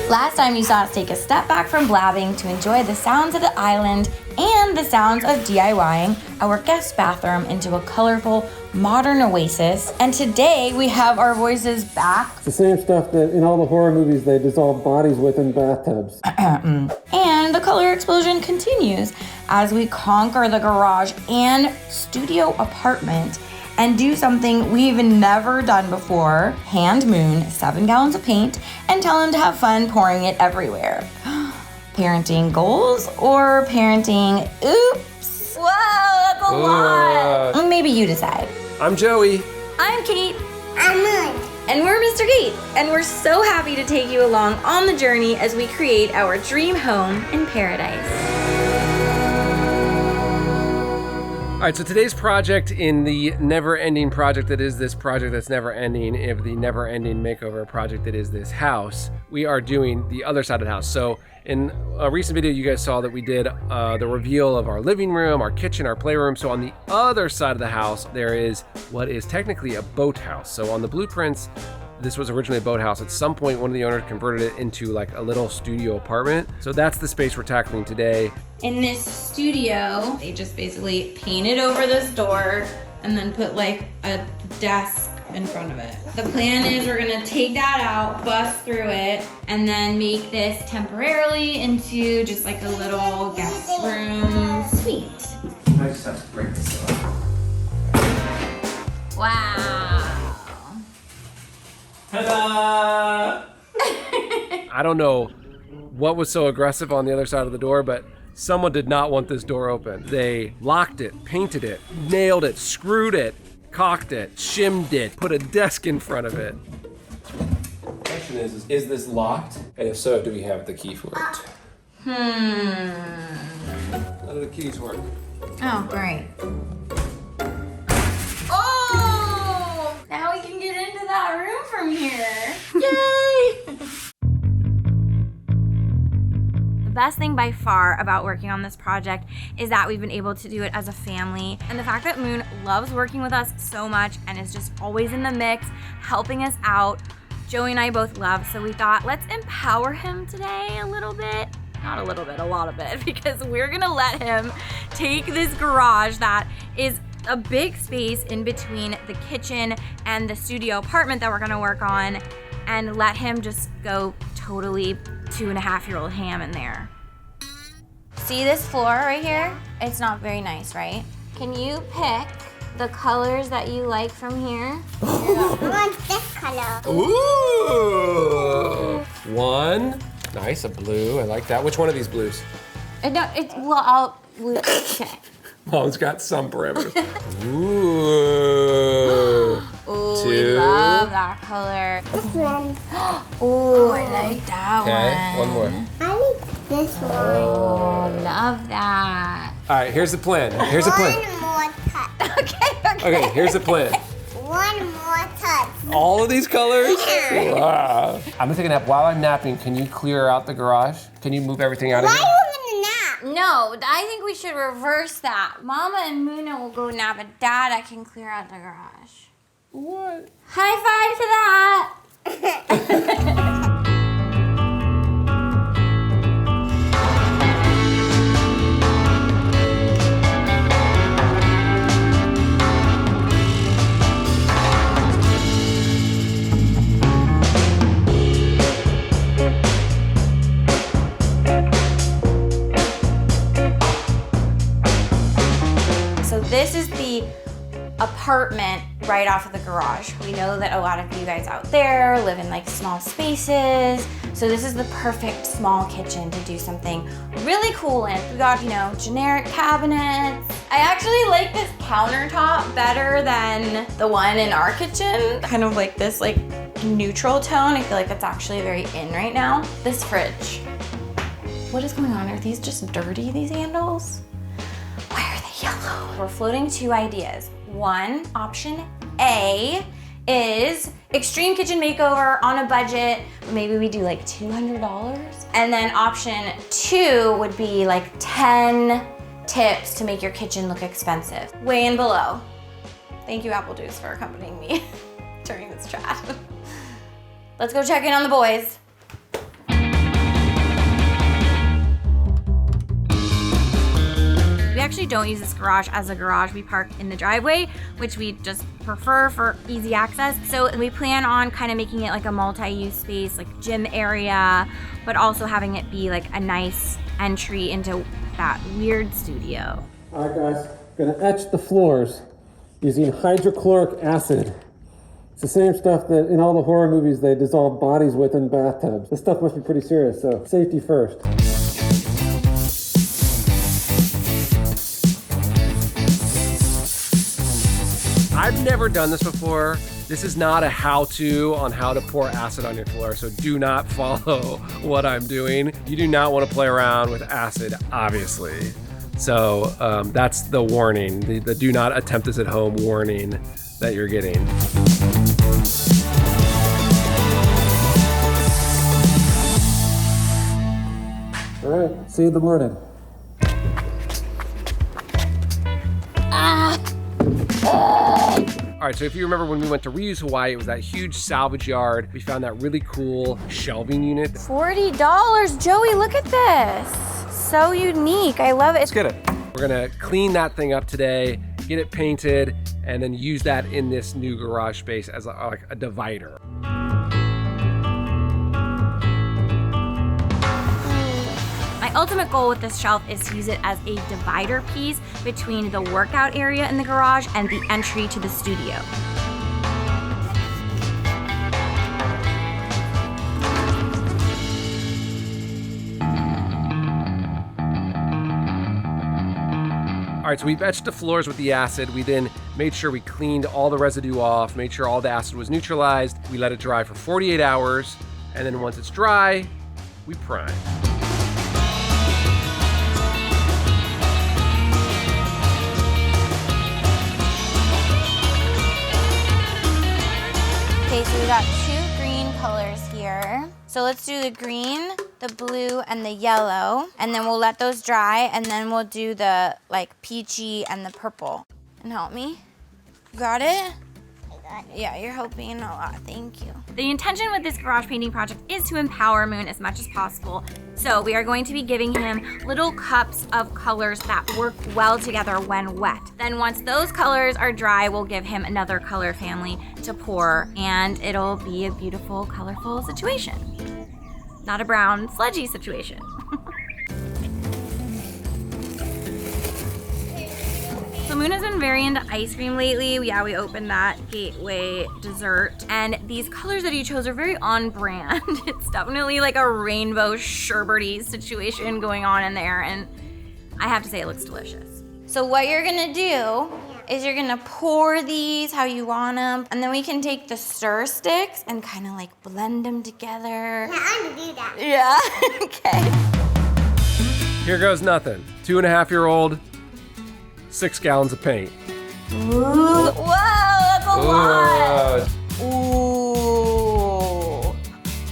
Last time you saw us take a step back from blabbing to enjoy the sounds of the island and the sounds of DIYing our guest bathroom into a colorful, modern oasis. And today we have our voices back. It's the same stuff that in all the horror movies they dissolve bodies with in bathtubs. And the color explosion continues as we conquer the garage and studio apartment and do something we've never done before. Hand Moon 7 gallons of paint and tell him to have fun pouring it everywhere. Parenting goals or parenting oops? Whoa, that's a lot. Maybe you decide. I'm Joey. I'm Kate. I'm Moon. And we're Mr. Kate. And we're so happy to take you along on the journey as we create our dream home in paradise. All right, so today's project in the never-ending project that is this project that's never-ending, if the never-ending makeover project that is this house, we are doing the other side of the house. So in a recent video, you guys saw that we did the reveal of our living room, our kitchen, our playroom. So on the other side of the house, there is what is technically a boathouse. So on the blueprints, this was originally a boathouse. At some point, one of the owners converted it into like a little studio apartment. So that's the space we're tackling today. In this studio, they just basically painted over this door and then put like a desk in front of it. The plan is we're gonna take that out, bust through it, and then make this temporarily into just like a little guest room suite. I just have to break this up. Wow. Ta-da! I don't know what was so aggressive on the other side of the door, but someone did not want this door open. They locked it, painted it, nailed it, screwed it, caulked it, shimmed it, put a desk in front of it. The question is this locked? And if so, do we have the key for it? How do the keys work? Oh, great. Oh! Now we can get into that room from here. Yay! The best thing by far about working on this project is that we've been able to do it as a family. And the fact that Moon loves working with us so much and is just always in the mix, helping us out, Joey and I both love. So we thought, let's empower him today a little bit. Not a little bit, a lot of it, because we're gonna let him take this garage that is a big space in between the kitchen and the studio apartment that we're gonna work on and let him just go totally 2.5-year-old ham in there. See this floor right here? It's not very nice, right? Can you pick the colors that you like from here? I want this color. Ooh! One. Nice, a blue. I like that. Which one of these blues? Okay. Mom's got some parameters. Ooh. Ooh, Two. we love that color. This one. Ooh, I like that Okay, one more. I like this one. Oh, love that. All right, here's the plan. Here's the plan. One more touch. Okay, here's the plan. One more touch. All of these colors? Wow. I'm gonna take a nap. While I'm napping, can you clear out the garage? Can you move everything out of Why here? are you gonna nap? No, I think we should reverse that. Mama and Muna will go nap, but Dada can clear out the garage. What? High five to that. This is the apartment right off of the garage. We know that a lot of you guys out there live in like small spaces. So this is the perfect small kitchen to do something really cool in. We got, generic cabinets. I actually like this countertop better than the one in our kitchen. Kind of like this like neutral tone. I feel like that's actually very in right now. This fridge. What is going on? Are these just dirty, these handles? Why are they yellow? We're floating 2 ideas. One, option A, is extreme kitchen makeover on a budget. Maybe we do like $200. And then option 2 would be like 10 tips to make your kitchen look expensive. Weigh in below. Thank you, Apple Juice, for accompanying me during this chat. Let's go check in on the boys. actually don't use this garage as a garage. We park in the driveway, which we just prefer for easy access. So we plan on kind of making it like a multi-use space, like gym area, but also having it be like a nice entry into that weird studio. All right, guys, gonna etch the floors using hydrochloric acid. It's the same stuff that in all the horror movies they dissolve bodies with in bathtubs. This stuff must be pretty serious, so safety first. I've never done this before. This is not a how-to on how to pour acid on your floor, so do not follow what I'm doing. You do not want to play around with acid, obviously. So that's the warning, the do not attempt this at home warning that you're getting. All right, see you in the morning. All right, so if you remember when we went to Reuse Hawaii, it was that huge salvage yard. We found that really cool shelving unit. $40, Joey, look at this. So unique, I love it. Let's get it. We're gonna clean that thing up today, get it painted, and then use that in this new garage space as like a divider. My ultimate goal with this shelf is to use it as a divider piece between the workout area in the garage and the entry to the studio. All right, so we've etched the floors with the acid. We then made sure we cleaned all the residue off, made sure all the acid was neutralized. We let it dry for 48 hours, and then once it's dry, we prime. Okay, so we got 2 green colors here. So let's do the green, the blue, and the yellow, and then we'll let those dry, and then we'll do the like peachy and the purple. And help me. You got it? I got it. Yeah, you're helping a lot. Thank you. The intention with this garage painting project is to empower Moon as much as possible. So we are going to be giving him little cups of colors that work well together when wet. Then once those colors are dry, we'll give him another color family to pour, and it'll be a beautiful, colorful situation. Not a brown, sludgy situation. So Moon has been very into ice cream lately. Yeah, we opened that Gateway dessert. And these colors that he chose are very on brand. It's definitely like a rainbow sherbety situation going on in there. And I have to say it looks delicious. So what you're gonna do is you're gonna pour these how you want them. And then we can take the stir sticks and kind of like blend them together. Yeah, I'm gonna do that. Yeah, okay. Here goes nothing. 2.5-year-old, 6 gallons of paint. Ooh, whoa, that's a lot. Ooh.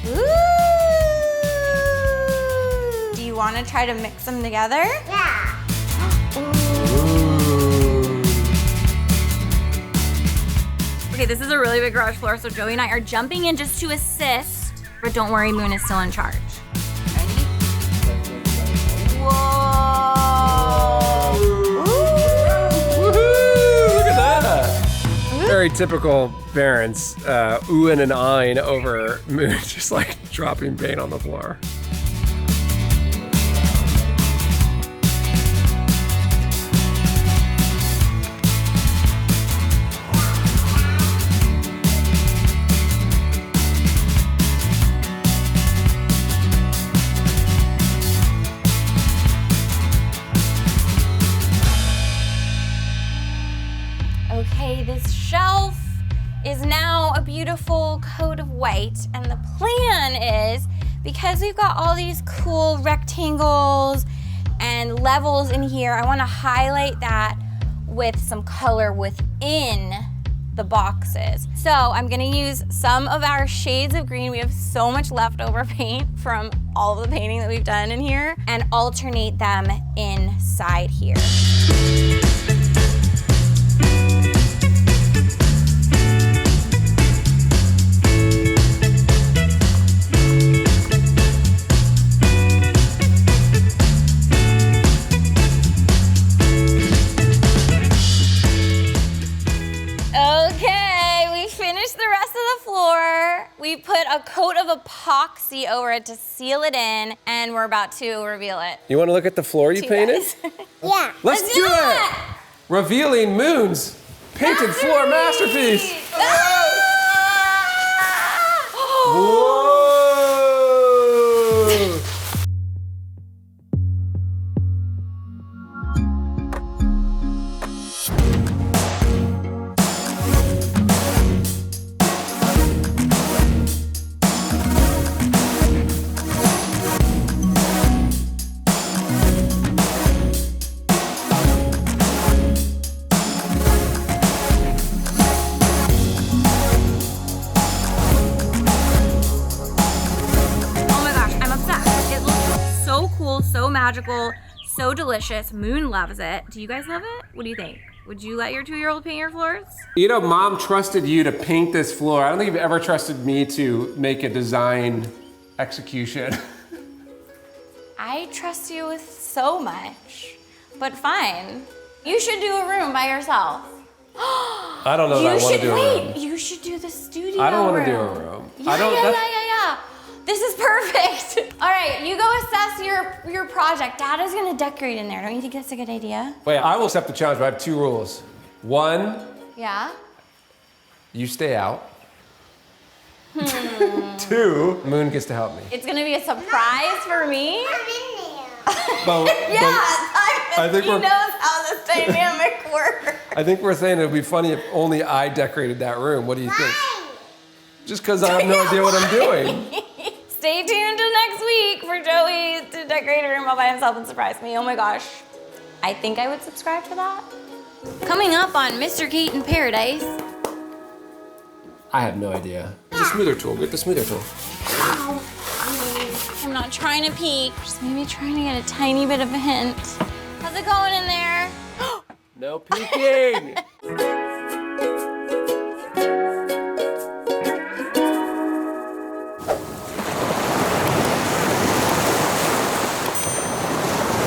Ooh. Do you want to try to mix them together? Yeah. Okay, this is a really big garage floor, so Joey and I are jumping in just to assist, but don't worry, Moon is still in charge. Ready? Whoa. Look at that. Very typical parents, oohing and eyeing over Moon, just like dropping paint on the floor. Okay, this shelf is now a beautiful coat of white, and the plan is, because we've got all these cool rectangles and levels in here, I want to highlight that with some color within the boxes. So I'm gonna use some of our shades of green. We have so much leftover paint from all of the painting that we've done in here, and alternate them inside here. We put a coat of epoxy over it to seal it in, and we're about to reveal it. You want to look at the floor you painted? Yeah. Let's do it! Revealing Moon's painted floor masterpiece. Whoa! So magical, so delicious. Moon loves it. Do you guys love it? What do you think? Would you let your 2-year-old paint your floors? You know, Mom trusted you to paint this floor. I don't think you've ever trusted me to make a design execution. I trust you with so much, but fine. You should do a room by yourself. I don't know that I want to do a room. Wait, you should do the studio I don't want to room. do a room. Yeah. This is perfect. All right, you go assess your project. Dad is gonna decorate in there. Don't you think that's a good idea? Wait, I will accept the challenge, but I have 2 rules. 1, Yeah? you stay out. 2, Moon gets to help me. It's gonna be a surprise for me. I'm in there. I think he knows how this dynamic works. I think we're saying it would be funny if only I decorated that room. What do you think? Just because I have no idea what I'm doing. Stay tuned till next week for Joey to decorate a room all by himself and surprise me. Oh my gosh. I think I would subscribe to that. Coming up on Mr. Keaton Paradise. I have no idea. Get the smoother tool. Get the smoother tool. I'm not trying to peek, just maybe trying to get a tiny bit of a hint. How's it going in there? No peeking.